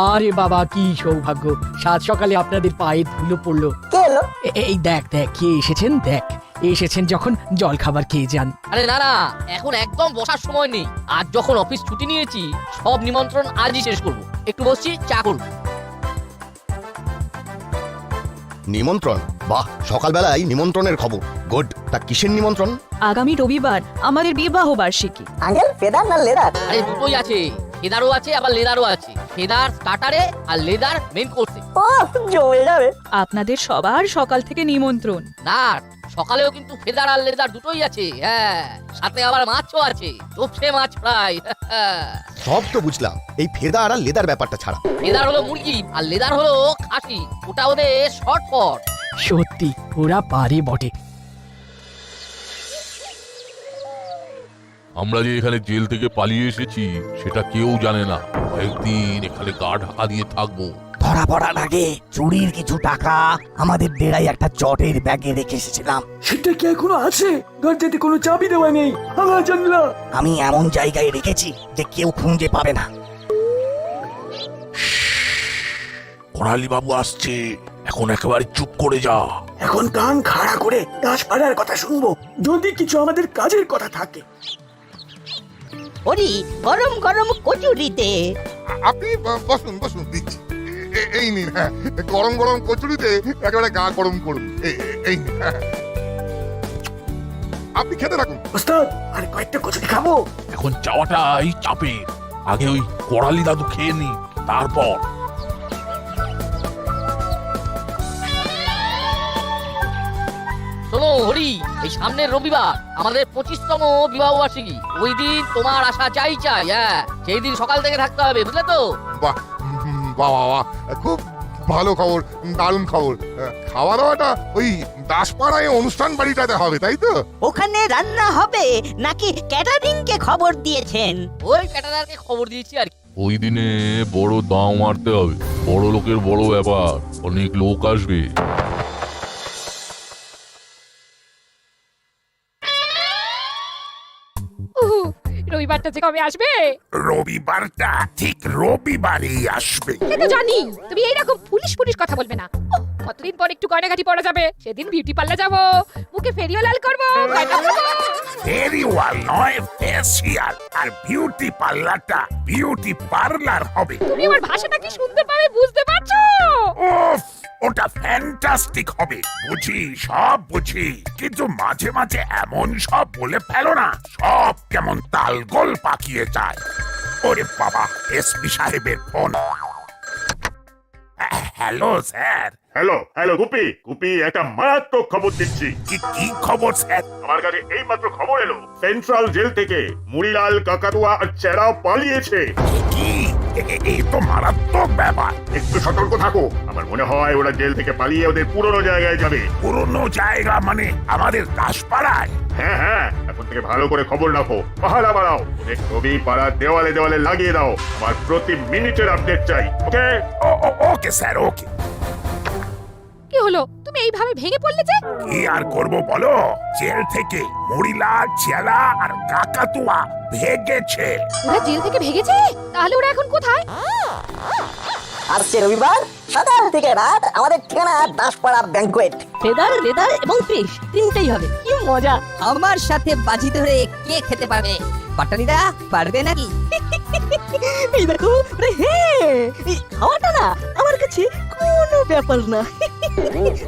আরে বাবা কি সৌভাগ্য, সাত সকালে আপনাদের পায়ে ধুলো পড়লো। কে এলো? এই দেখ দেখ কে এসেছেন, দেখ এসেছেন যখন জল খাবার খেয়ে যান। আরে না না, এখন একদম বসার সময় নেই। আজ যখন অফিস ছুটি নিয়েছি, সব নিমন্ত্রণ আজই শেষ করব। একটু বসছি, চা করব। নিমন্ত্রণ? বাহ, সকালবেলায় নিমন্ত্রণের খবর। গুড। তা কিসের নিমন্ত্রণ? আগামী রবিবার আমাদের বিবাহ বার্ষিকী। আঙ্কেল ফেদার না লেদার? আরে দুটোই আছে, ফেদারও আছে আবার লেদারও আছে। ফেদার স্টার্টারে আর লেদার মেন কোর্সে। ও জমে যাবে। আপনাদের সবার সকাল থেকে নিমন্ত্রণ। না, সকালেও কিন্তু ফেদার আর লেদার দুটোই আছে। হ্যাঁ, সাথে আবার মাছও আছে, তোপসে মাছ ফ্রাই। সব তো বুঝলাম, এই ফেদার আর লেদার ব্যাপারটা ছাড়া। ফেদার হলো মুরগি আর লেদার হলো খাসি, ওটা ওদের শর্টকট। সত্যি ওরা পারে বটে। আমরা যে এখানে জেল থেকে পালিয়ে এসেছি সেটা কেউ জানে না। একদিন এখানে গা ঢাকা দিয়ে থাকবো। ধরা পড়ার আগে চুরির কিছু টাকা আমাদের ডেরায় একটা চটের ব্যাগে রেখে এসেছিলাম। সেটা কি এখনো আছে? দরজাতে কোনো চাবি দেওয়া নেই, ভাঙা জানলা। আমি এমন জায়গায় রেখেছি যে কেউ খুঁজে পাবে না। করালি বাবু আসছে, এখন একেবারে চুপ করে যা। এখন কান খাড়া করে দাসপাড়ার কথা শুনবো, যদি কিছু আমাদের কাজের কথা থাকে। ওরি গরম গরম কচুরিতে। আপনি বসুন বসুন, দিচ্ছি। এই নিন। হ্যাঁ, গরম গরম কচুরিতে একেবারে গা গরম করুন। এই নিন। হ্যাঁ। আপনি খেতে রাখুন। ওস্তাদ আর কয়েকটা কচুরি খাবো। এখন চাওয়াটাই চাপে। আগে ওই করালি দাদু খেয়ে নি, তারপর। শোনো হরি, এই সামনের রবিবার আমাদের 25তম বিবাহ বার্ষিকী। ওই দিন তোমার আশা চাই চাই। হ্যাঁ, সেই দিন সকাল থেকে থাকতে হবে, বুঝলে তো? বাহ বাহ বাহ বাহ, খুব ভালো খবর, দারুণ খবর। খাওয়া দাওয়াটা ওই দাসপাড়ায় অনুষ্ঠান বাড়িটাতে হবে, তাই তো? ওখানে রান্না হবে নাকি ক্যাটারিং কে খবর দিয়েছেন? ওই ক্যাটারারকে খবর দিয়েছি আর কি। ওই দিনে বড় দাম মারতে হবে। বড় লোকের বড় ব্যাপার, অনেক লোক আসবে। রবিবারটা যে কবে আসবে? রবিবারটা ঠিক রবিবারেই আসবে। সে তো জানি, তুমি এইরকম পুলিশ পুলিশ কথা বলবে না। কতদিন পর একটু গয়নাগাটি পরা যাবে, সেদিন বিউটি পার্লার যাবো, মুখে ফেরিও লাল করবো, গয়না পরবো। ফেরিওয়াল নয়, ফেসিয়াল। আর বিউটি পার্লারটা বিউটি পার্লার হবে। তুমি আমার ভাষাটা কি সুন্দর ভাবে বুঝতে পারছো? উফ, ওটা ফ্যান্টাস্টিক হবে। বুঝি, সব বুঝি, কিন্তু মাঝে মাঝে এমন সব বলে ফেলো না, সব কেমন তালগোল পাকিয়ে যায়। ওরে বাবা, এসপি সাহেবের phone. Hello sir. Hello hello Gupi Gupi, একটা মারাত্মক খবর দিচ্ছি। কি খবর স্যার? আমার কাছে এইমাত্র খবর এলো, সেন্ট্রাল জেল থেকে মুড়িলাল, কাকাতুয়া আর চেরাও পালিয়েছে। কি? এই তো মারাত্মক ব্যাপার। একটু সতর্ক থাকো, আমার মনে হয় ওরা জেল থেকে পালিয়ে ওদের পুরনো জায়গায় যাবে। পুরনো জায়গা মানে আমাদের দাসপাড়ায়? হ্যাঁ হ্যাঁ, এখন থেকে ভালো করে খবর রাখো, পাহারা বাড়াও, ওদের ছবি পাড়ার দেওয়ালে দেওয়ালে লাগিয়ে দাও। আমার প্রতি মিনিটের আপডেট চাই। ওকে? ওকে স্যার, ওকে। কি হলো, তুমি এইভাবে ভেঙে পড়লে যে? কি আর করবো বলো, জেল থেকে মুড়িলাল, চেলা আর কাকাতুয়া ভেগেছে। ওরা জেল থেকে ভেগেছে? তাহলে ওরা এখন কোথায়? আসছে রবিবার সকাল থেকে রাত আমাদের ঠিকানা দাসপাড়া ব্যাংকোয়েট। ফেদার লেদার এবং ফিশ তিনটেই হবে। কি মজা! আমার সাথে বাজি ধরে কে খেতে পারবে? পাটালিদা পারবে নাকি? এই দেখো, হ্যাঁ, এই খাওয়াটা না আমার কাছে কোনো ব্যাপার না।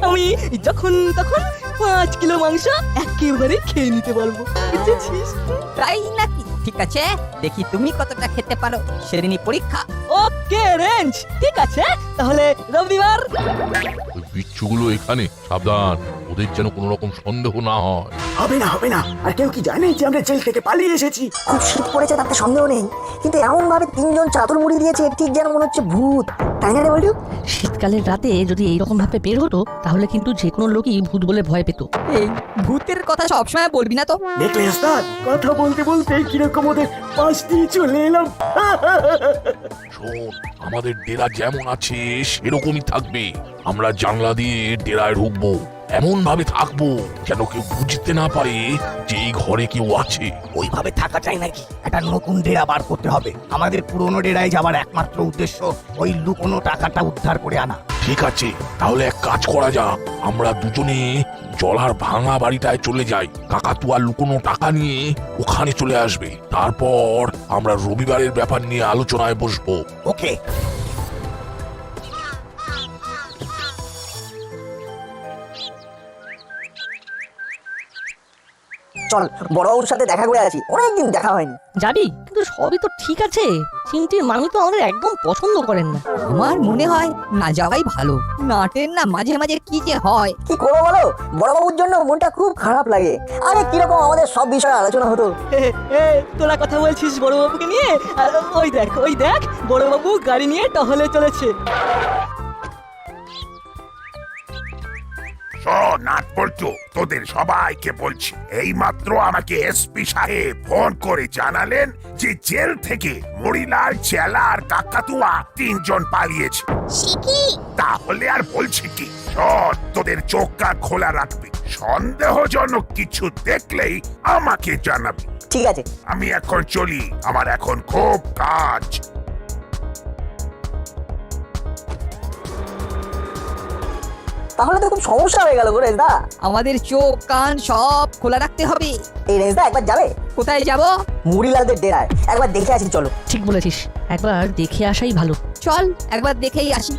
আমি যখন তখন 5 কিলো মাংস একেবারে খেয়ে নিতে পারবো, বুঝেছিস? তাই নাকি? ঠিক আছে, দেখি তুমি কতটা খেতে পারো, সেদিনই পরীক্ষা। ওকে রেঞ্জ, ঠিক আছে, তাহলে রবিবার। ওই বিচ্ছুগুলো এখানে, সাবধান, ওদের যেন কোনো রকম সন্দেহ না হয়। হবে না হবে না, আর কেউ কি জানে যে আমরা জেল থেকে পালিয়ে এসেছি? খুব শীত পড়েছে তাতে সন্দেহ নেই, কিন্তু এমন ভাবে তিনজন চাদর মুড়ি দিয়েছে ঠিক যেন মনে হচ্ছে ভূত, তাই না রে বলটু? শীতকালের রাতে যদি এইরকম ভাবে বের হতো তাহলে কিন্তু যে কোনো লোকই ভূত বলে ভয় পেত। এই ভূতের কথা সবসময় বলবি না তো। দেখলে ওস্তাদ, কথা বলতে বলতে কিরকম ওদের পাশ দিয়ে চলে এলাম। শোন, আমাদের ডেরা যেমন আছে সেরকমই থাকবে। আমরা জানলা দিয়ে ডেরায় ঢুকবো, এমন ভাবে থাকবো যেন কেউ বুঝতে না পারে যে এই ঘরে কেউ আছে। ওইভাবে থাকা চাই নাকি? একটা নতুন ডেরা বার করতে হবে। আমাদের পুরনো ডেরায় যাওয়ার একমাত্র উদ্দেশ্য ওই লুকোনো টাকাটা উদ্ধার করে আনা। ঠিক আছে, তাহলে এক কাজ করা যাক, আমরা দুজনে জলার ভাঙা বাড়িটায় চলে যাই। কাকাতুয়া লুকোনো টাকা নিয়ে ওখানে চলে আসবে। তারপর আমরা রবিবারের ব্যাপার নিয়ে আলোচনায় বসবো। ওকে। চল বড়বাবুর সাথে দেখা করে আছি, অনেকদিন দেখা হয়নি। যাবি? কিন্তু সবই তো ঠিক আছে, চিমটির মামি তো আমাদের একদম পছন্দ করেন না। আমার মনে হয় না যাওয়াই ভালো। নাটের না মাঝে মাঝে কি যে হয়। কি করবো বলো, বড়বাবুর জন্য মনটা খুব খারাপ লাগে। আরে কিরকম আমাদের সব বিষয়ে আলোচনা হতো। তোরা কথা বলছিস বড়বাবুকে নিয়ে? আর ওই দেখ বড়বাবু গাড়ি নিয়ে টহলে চলেছে। নাটবল্টু, তোদের সবাইকে বলছি, এই মাত্র আমাকে এসপি সাহেব ফোন করে জানালেন যে জেল থেকে মরিলাল, চেলা আর কাকাতুয়া 3 জন পালিয়েছে। তাহলে আর বলছি কি, শোন, তোদের চোখ কান খোলা রাখবি। সন্দেহজনক কিছু দেখলেই আমাকে জানাবি। ঠিক আছে, আমি এখন চলি, আমার এখন খুব কাজ। তাহলে তো খুব সমস্যা হয়ে গেল গো রেজদা। আমাদের চোখ কান সব খোলা রাখতে হবে। এই রেজদা একবার যাবে? কোথায় যাব? মুড়িলালদের ডেরায় একবার দেখে আসি, চলো। ঠিক বলেছিস, একবার দেখে আসাই ভালো। চল একবার দেখেই আসি।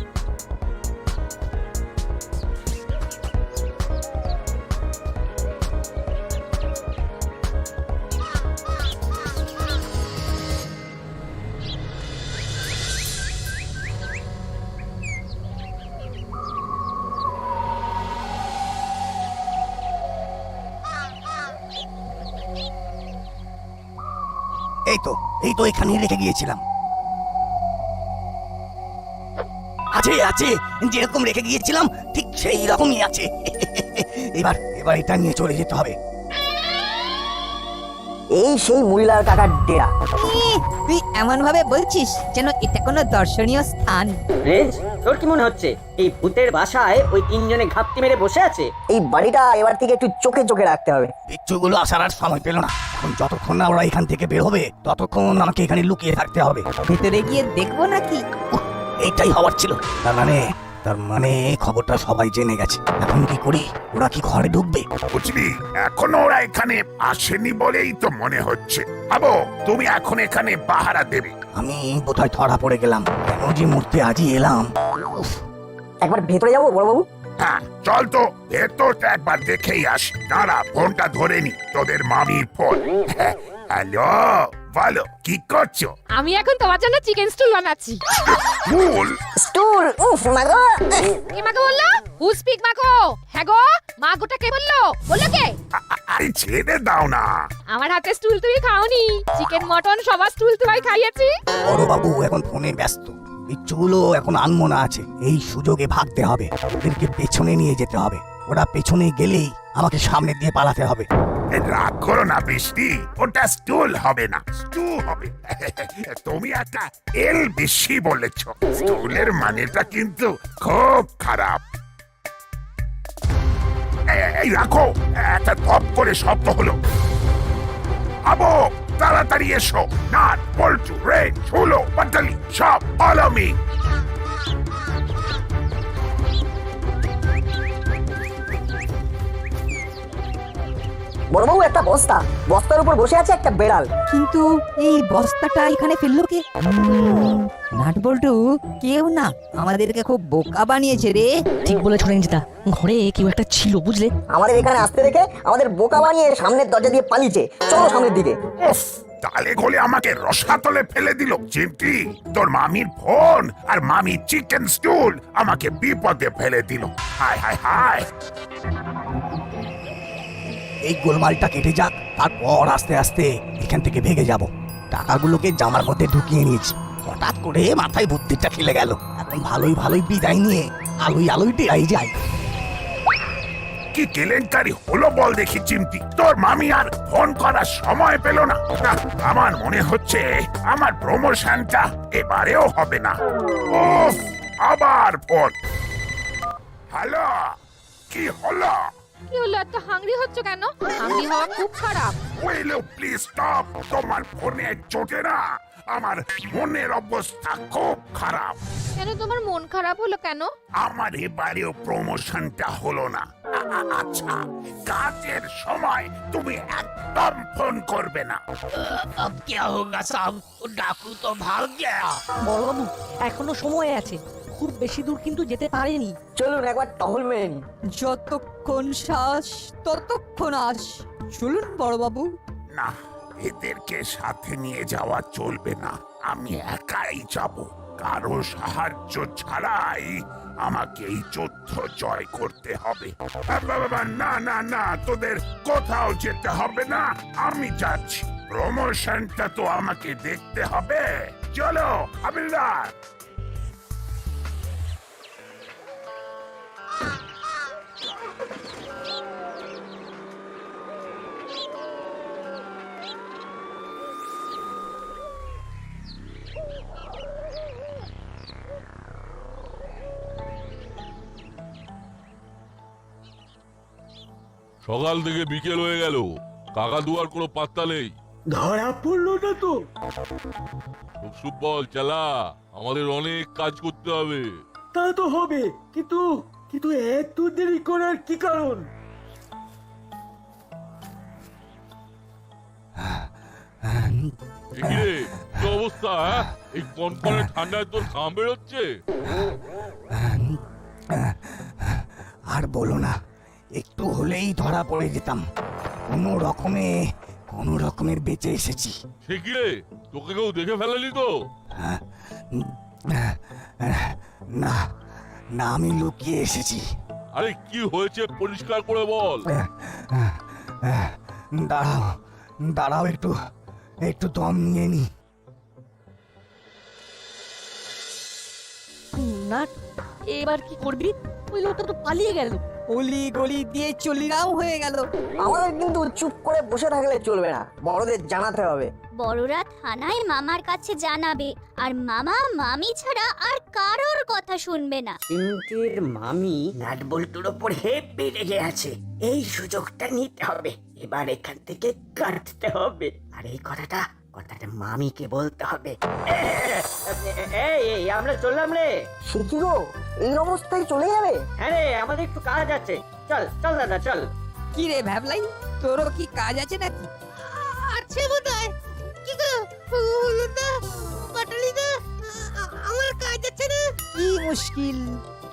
এই তো এখানেই রেখে গিয়েছিলাম। আছে, যেরকম রেখে গিয়েছিলাম ঠিক সেই রকমই আছে। এবার এটা নিয়ে চলে যেতে হবে। এই সেই মুড়িলাল কাকার ডেরা। তুই এমন ভাবে বলছিস যেন এটা কোনো দর্শনীয় স্থান। রেঞ্জ, তোর কি মনে হচ্ছে এই ভূতের বাসায় ওই 3 জনে ঘাপটি মেরে বসে আছে? এই বাড়িটা এবার থেকে একটু চোখে চোখে রাখতে হবে। বিচ্ছুগুলো আসার আর সময় পেল না। এখন যতক্ষণ না ওরা এখান থেকে বের হবে ততক্ষণ আমাকে এখানে লুকিয়ে থাকতে হবে। ভেতরে গিয়ে দেখবো নাকি? এইটাই হওয়ার ছিল। তার মানে খবরটা সবাই জেনে গেছে। এখন কি করি? ওরা কি ঘরে ঢুকবে? বুঝলি, এখনো ওরা এখানে আসেনি বলেই তো মনে হচ্ছে। আবো, তুমি এখন এখানে পাহারা দেবে। আমি বোধহয় ধরা পড়ে গেলাম। কেন যে মরতে আজই এলাম। একবার ভেতরে যাবো বড়বাবু? হ্যাঁ চল তো, ভেতরটা একবার দেখেই আসি। দাঁড়া, ফোনটা ধরে নি, তোদের মামির ফোন। হ্যালো, বলো কি করছো? আমি এখন তোমার জন্য চিকেন স্টুল বানাচ্ছি। স্টুল? উফ মাগো। কে মাগো বললো? হু স্পিক মাগো? হ্যাঁ গো, মাগোটা কে বললো? বললো কে? আরে ছেড়ে দাও না। আমার হাতে স্টুল তুমি খাওনি। চিকেন মটন সবার স্টুল তোমায় খাইয়েছি। বড় বাবু এখন ফোনে ব্যস্ত। বিচ্ছুগুলো এখন আনমনা আছে। এই সুযোগে ভাগতে হবে। ওদেরকে পেছনে নিয়ে যেতে হবে। ওরা পেছনে গেলেই আমাকে সামনে দিয়ে পালাতে হবে। রাগ করো না বৃষ্টি, ওটা স্টুল হবে না, স্টু হবে। তুমি একটা এল বেশি বলেছ। স্টুলের মানেটা কিন্তু খুব খারাপ। এই রাখো, একটা ধপ করে শব্দ হলো। আবো, তাড়াতাড়ি এসো। নাট, পল্টু, রেঞ্জ, ঝুলো, পাটালি সব ফলো মি। বড়বাবু একটা বস্তা, বস্তার উপর বসে আছে একটা বেড়াল। কিন্তু এই বস্তাটা এখানে ফেললো কে? নাটবল্টু কেউ না, আমাদেরকে খুব বোকা বানিয়েছে রে। ঠিক বলেছ রেঞ্জদা, ঘরে কেউ একটা ছিল বুঝলে। আমাদের এখানে আসতে দেখে আমাদের বোকা বানিয়ে সামনের দরজা দিয়ে পালিয়েছে। চলো সামনের দিকে। তালে গলে আমাকে রসাতলে ফেলে দিল। চিমটি, তোর মামির ফোন আর মামির চিকেন স্টুল আমাকে বিপদে ফেলে দিল। হায় হায় হায়। এই গোলমালটা কেটে যাক, তারপর আস্তে আস্তে এখান থেকে ভেগে যাব। টাকাগুলোকে জামার মধ্যে ঢুকিয়ে নিয়েছি। হঠাৎ করে মাথায় বুদ্ধিটা খেলে গেল। এখন ভালোই বিদায় নিয়ে আলোই ডেরাই যাই। কি কেলেঙ্কারি হলো বল দেখি চিমটি। তোর মামি আর ফোন করার সময় পেল না। আমার মনে হচ্ছে আমার প্রমোশনটা এবারেও হবে না। উফ, আবার ফোন। হ্যালো, কি হলো? কি হলো, এত হাংরি হচ্ছ কেন? হাংরি হওয়া খুব খারাপ। Will you please stop? তোমার ফোনে চোটে না, আমার মনের অবস্থা খুব খারাপ। কেন তোমার মন খারাপ হলো কেন? আমার এবারেও প্রমোশনটা হলো না। আচ্ছা, কাজের সময় তুমি একদম ফোন করবে না। अब क्या होगा साहब? डाकू तो भाग गया। বড়বাবু এখনো সময় আছে, খুব বেশি দূর কিন্তু যেতে পারেনি। চলুন একবার টহল মেরে নি। যতক্ষণ শ্বাস ততক্ষণ আস। চলুন বড়বাবু। না, এদেরকে সাথে নিয়ে যাওয়া চলবে না। আমি একাই যাব। কারো সাহায্য ছাড়াই আমাকে এই যুদ্ধ জয় করতে হবে। না না না, তোদের কোথাও যেতে হবে না, আমি যাচ্ছি। প্রমোশনটা তো আমাকে দেখতে হবে। চলো হাবিলদার। সকাল থেকে বিকেল হয়ে গেল, কাকাতুয়ার কোনো পাত্তা নেই। ধরা পড়লো না তো? সুবল চালা, আমাদের অনেক কাজ করতে হবে। তা তো হবে, কিন্তু কিন্তু এত দেরি করার কি কারণ? কি রে, কি অবস্থা? হ্যাঁ, এই কনকনে ঠান্ডায় তোর ঘাম বেরোচ্ছে? আর বলো না, একটু হলেই ধরা পড়ে যেতাম। কোনো রকমের বেঁচে এসেছি। সে কি রে, তোকে কেউ দেখে ফেলেনি তো? না না, আমি লুকিয়ে এসেছি। আরে কি হয়েছে পরিষ্কার করে বল। দাঁড়াও একটু দম নিয়ে নি। না, এবার কি করবি? ওই লোকটা তো পালিয়ে গেল, অলি গলি দিয়ে চলিরাও হয়ে গেল। আমাদের কিন্তু চুপ করে বসে থাকলে চলবে না, বড়দের জানাতে হবে। বড়রা থানায় মামার কাছে জানাবে, আর মামা মামি ছাড়া আর কারোর কথা শুনবে না। চিমটির মামি নাটবল্টুর ওপর হেপে রেগে আছে। এই সুযোগটা নিতে হবে, এবার এখান থেকে কাটতে হবে। আর এই কথাটা মামিকে বলতে হবে। এই আমরা চললাম রে। সে কি গো, এই অবস্থায় চলে যাবে? হ্যাঁ রে, আমাদের একটু কাজ আছে। চল চল দাদা চল। কি রে ভ্যাবলাই, তোরও কি কাজ আছে নাকি? আছে বোধহয়। কি গো, হলো না পাটালি না, আমার কাজ আছে না। কি মুশকিল,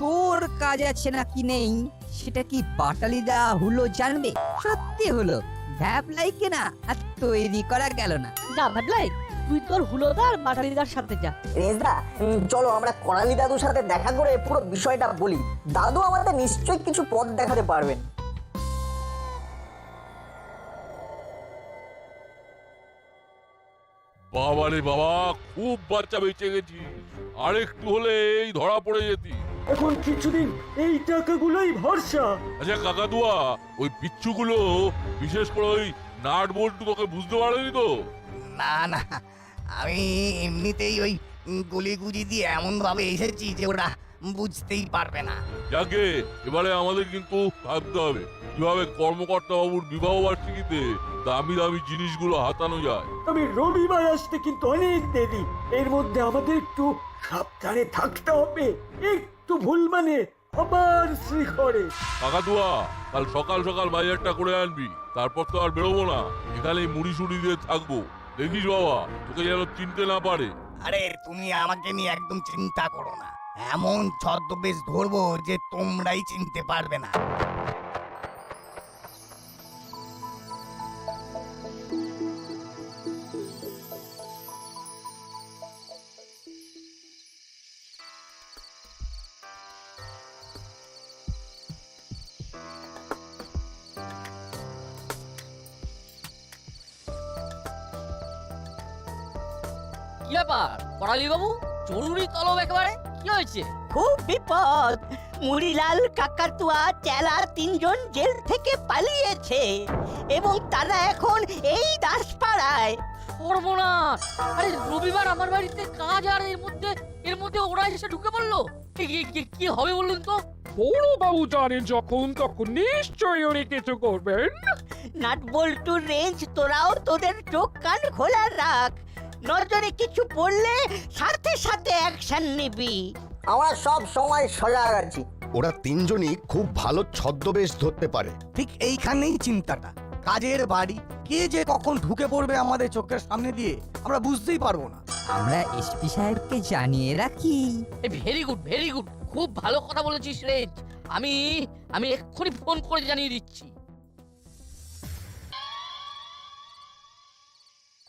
তোর কাজ আছে নাকি নেই সেটা কি বাটালিদা হুলো জানবে? সত্যি হলো ভ্যাবলাইকে না আর তৈরি করা গেল না। যা ভ্যাবলাই, তুই তোর হুলোদার বাটালিদার সাথে যা। রেজদা, চলো আমরা করালি দাদুর সাথে দেখা করে পুরো বিষয়টা বলি। দাদু আমাদের নিশ্চয়ই কিছু পথ দেখাতে পারবেন। বাবারে বাবা, খুব বাচ্চা বেঁচে গেছি। আরেকটু হলে এই ধরা পড়ে যেতি। এখন কিছুদিন এই টাকাগুলোই ভরসা। আচ্ছা কাকাতুয়া, ওই বিচ্ছুগুলো বিশেষ করে ওই নাট বল্টু তোকে বুঝতে পারেনি তো? না, আমি এমনিতেই ওই গুলিগুজি দিয়ে এমন ভাবে এসেছি যে ওরা বুঝতেই পারবে না। যাকে এবারে আমাদের কিন্তু ভাবতে হবে কিভাবে কর্মকর্তা বাবুর বিবাহ বার্ষিকীতে দামি দামি জিনিসগুলো হাতানো যায়। তবে রবিবার আসতে কিন্তু অনেক দেরি। এর মধ্যে আমাদের একটু সাবধানে থাকতে হবে। একটু ভুল মানে আবার শ্রীঘরে। কাকাতুয়া, কাল সকাল সকাল বাজারটা করে আনবি, তারপর তো আর বেরোবো না। এখানেই মুড়ি সুড়ি দিয়ে থাকবো। দেখিস বাবা, তোকে যেন চিনতে না পারে। আরে তুমি আমাকে নিয়ে একদম চিন্তা করো না, এমন ছদ্মবেশ ধরবো যে তোমরাই চিনতে পারবে না। কি ব্যাপার করালি বাবু, জরুরি তলব একেবারে, কি হয়েছে? খুব বিপদ, মুড়িলাল, কাকাতুয়া, চেলা তিনজন জেল থেকে পালিয়েছে এবং তারা এখন এই দাসপাড়ায়। সর্বনাশ! আরে রবিবার আমার বাড়িতে কাজ, আর এর মধ্যে ওরা এসে ঢুকে পড়লো। কি হবে বলুন তো? বড় বাবু জানেন যখন তখন নিশ্চয়ই উনি কিছু করবেন। নাট বল্টুর রেঞ্জ তোরাও তোদের চোখ কান খোলা রাখ, নজরে কিছু পড়লে সাথে সাথে অ্যাকশন নিবি। আমরা সব সময় সজাগ আছি। ওরা তিনজনই খুব ভালো ছদ্মবেশ ধরতে পারে। ঠিক এইখানেই চিন্তাটা। কাজের বাড়ি, কে যে কখন ঢুকে পড়বে আমাদের চোখের সামনে দিয়ে আমরা বুঝতেই পারবো না। আমরা এসপি সাহেবকে জানিয়ে রাখি। ভেরি গুড, ভেরি গুড, খুব ভালো কথা বলেছিস রেঞ্জ। আমি এক্ষুনি ফোন করে জানিয়ে দিচ্ছি।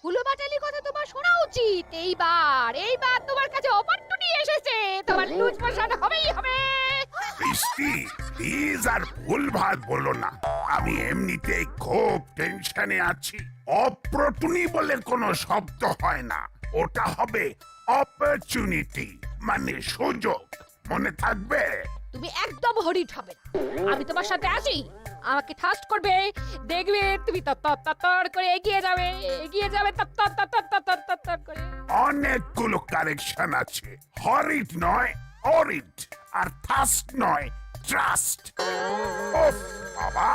হুলো বাটালি কথা তোমার শোনা উচিত। এইবার তোমার কাছে অপরচুনিটি এসেছে, তোমার লুজ মোশন হবেই হবে। বৃষ্টি, প্লিজ আর ভুলভাল বলো না। আমি এমনিতেই খুব টেনশনে আছি। অপ্রটুনি বলে কোনো শব্দ হয় না, ওটা হবে অপরচুনিটি, মানে সুযোগ। মনে থাকবে? তুমি একদম হরিট হবে না। আমি তোমার সাথে আছি, আমাকে ট্রাস্ট করবে। দেখবে তুমি তত্তর করে এগিয়ে যাবে তত্তর করে। অনেকগুলো কারেকশন আছে। হরিট নয় অরিট, আর থাস্ট নয় ট্রাস্ট। ওফ বাবা,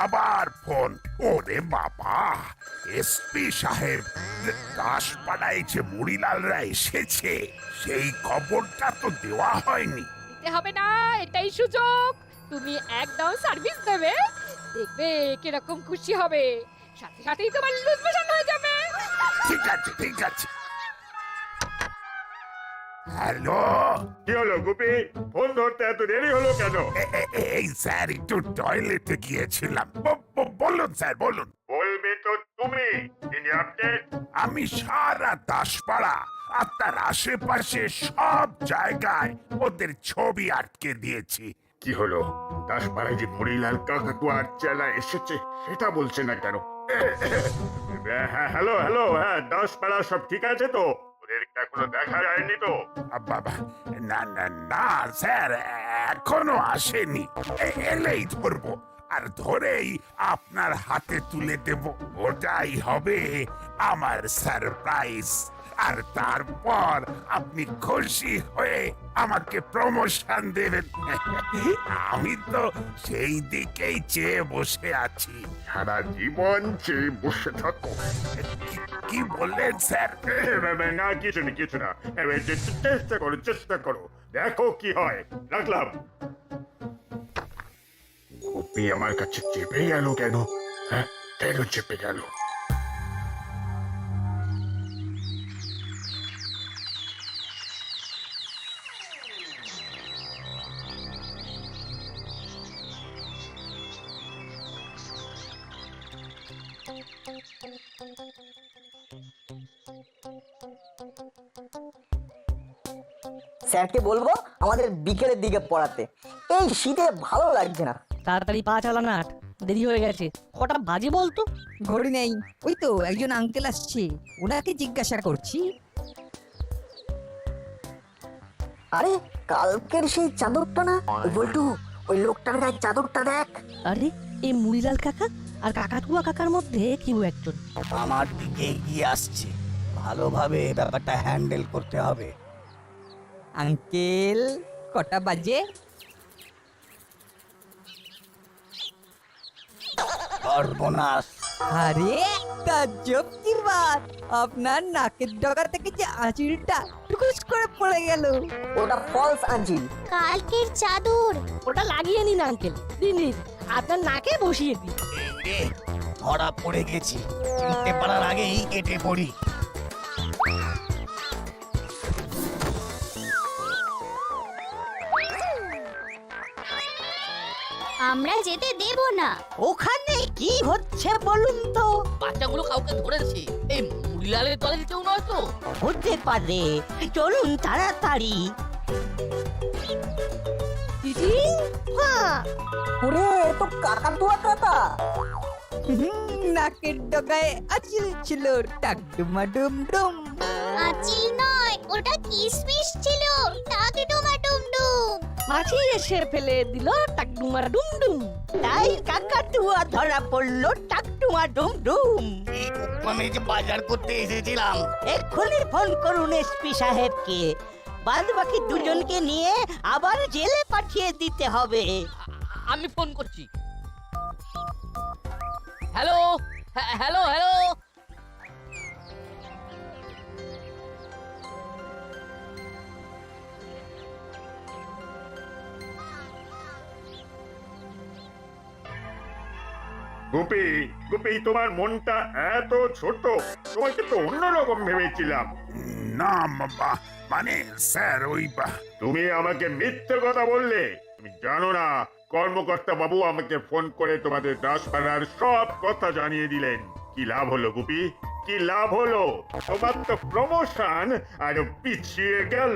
আবার ফোন। ওরে বাবা, এসপি সাহেব, দাসপাড়ায় যে মুড়িলালরা এসেছে সেই খবরটা তো দেওয়া হয়নি। দিতে হবে না, এটাই সুযোগ। তুমি একদম সার্ভিস দেবে, দেখবে কিরকম খুশি হবে। সাথে সাথেই তোমার লুজ মোশন হয়ে যাবে। ঠিক আছে, ঠিক আছে। হ্যালো, কি হলো গুপি? ফোন ধরতে এত দেরি হলো কেন? এই স্যার, একটু টয়লেটে গিয়েছিলাম। বলুন স্যার, বলুন। বলবে তো তুমি। তিনি আপডেট? আমি সারা দাসপাড়া আর তার আশেপাশে সব জায়গায় ওদের ছবি আটকে দিয়েছি। কি হলো? দাসপাড়ায় যে মুড়িলাল কাকাতু আর চেলা এসেছে সেটা বলছে না কেন? হ্যাঁ, হ্যালো হ্যালো, হ্যাঁ, দাসপাড়া সব ঠিক আছে তো? ওদের এখনো দেখা যায়নি তো? বাবা, না না না স্যার, এখনো আসেনি। এলেই ধরবো, আর ধরেই আপনার হাতে তুলে দেব। ওটাই হবে আমার সারপ্রাইজ। আর তারপর আপনি খুশি হয়ে আমাকে প্রমোশন দেবেন। আমি তো সেই দিকেই চেয়ে বসে আছি। সারা জীবন চেয়ে বসে থাকো? কি বললেন স্যার? না, কিছু না। চেষ্টা করো, দেখো কি হয়। রাখলাম। গুপি আমার কাছে চেপে গেল কেন? হ্যাঁ, কেন চেপে গেল? স্যারকে বলবো আমাদের বিকেলের দিকে পড়াতে। এই শীতে ভালো লাগছে না। তাড়াতাড়ি পা চালা নাট, দেরি হয়ে গেছে। কটা বাজে বলতো? ঘড়ি নেই। ওই তো একজন আঙ্কেল আসছে, ওনাকে জিজ্ঞাসা করছি। আরে, কালকের সেই চাদরটা না? ওই বল্টু, ওই লোকটার গায়ে চাদরটা দেখ। আরে, এই মুড়িলাল কাকা আর কাকাতুয়া কাকার মধ্যে কেউ একজন আমার দিকে এগিয়ে আসছে। ভালোভাবে ব্যাপারটা হ্যান্ডেল করতে হবে। আঙ্কেল, কটা বাজে? সর্বনাশ! আরে তাজ্জব কি বাত, আপনার নাকের ডগা থেকে যে আঁচিলটা টুকুস করে পড়ে গেল। ওটা ফলস আঁচিল। কালকের চাদর। ওটা লাগিয়ে নিন আঙ্কেল, দিন আপনার নাকে বসিয়ে দিন। ধরা পড়ে গেছি, চিনতে পারার আগেই কেটে পড়ি। আমরা যেতে দেব না। ওখানে কি হচ্ছে বলুন তো? বাচ্চাগুলো কাউকে ধরেছে। এই মুড়িলালের দলের কেউ নয় তো? হতে পারে, চলুন তাড়াতাড়ি। ওরে, এ তো কাকাতুয়া কাকা। নাকের ডগায় আঁচিল ছিল, টাকডুমা ডুম ডুম। আঁচিল নয়, ওটা কিসমিস ছিল। টাকে ডুমা ডুম ডুম। মাছি এসে ফেলে দিল টাকডুমা ডুমডুম, তাই কাকাতুয়া ধরা পড়লো টাকডুমা ডুমডুম। মানে যে বাজার করতে এসেছিলাম। এক্ষুনি ফোন করুন এসপি সাহেবকে, বাদ বাকি দুজনকে নিয়ে আবার জেলে পাঠিয়ে দিতে হবে। আমি ফোন করছি। Hello hello hello, Gupi Gupi তোমার মনটা এত ছোট, তোমাকে তো অন্যরকম ভেবেছিলাম। না মানে স্যার ওই তুমি আমাকে মিথ্যে কথা বললে। তুমি জানো না কর্মকর্তা বাবু আমাকে ফোন করে তোমাদের দাসপাড়ার সব কথা জানিয়ে দিলেন। কি লাভ হলো গুপি, কি লাভ হলো? তোমার তো প্রমোশন আরো পিছিয়ে গেল।